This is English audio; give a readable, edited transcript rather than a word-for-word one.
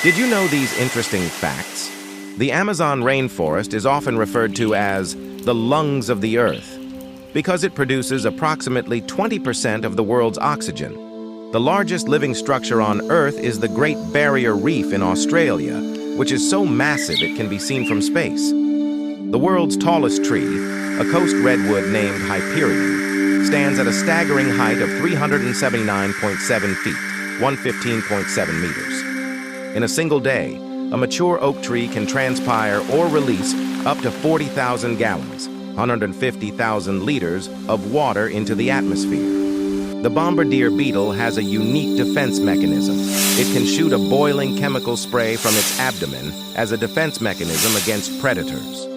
Did you know these interesting facts? The Amazon rainforest is often referred to as the lungs of the earth because it produces approximately 20% of the world's oxygen. The largest living structure on Earth is the Great Barrier Reef in Australia, which is so massive it can be seen from space. The world's tallest tree, a coast redwood named Hyperion, stands at a staggering height of 379.7 feet, 115.7 meters. In a single day, a mature oak tree can transpire or release up to 40,000 gallons, 150,000 liters of water into the atmosphere. The bombardier beetle has a unique defense mechanism. It can shoot a boiling chemical spray from its abdomen as a defense mechanism against predators.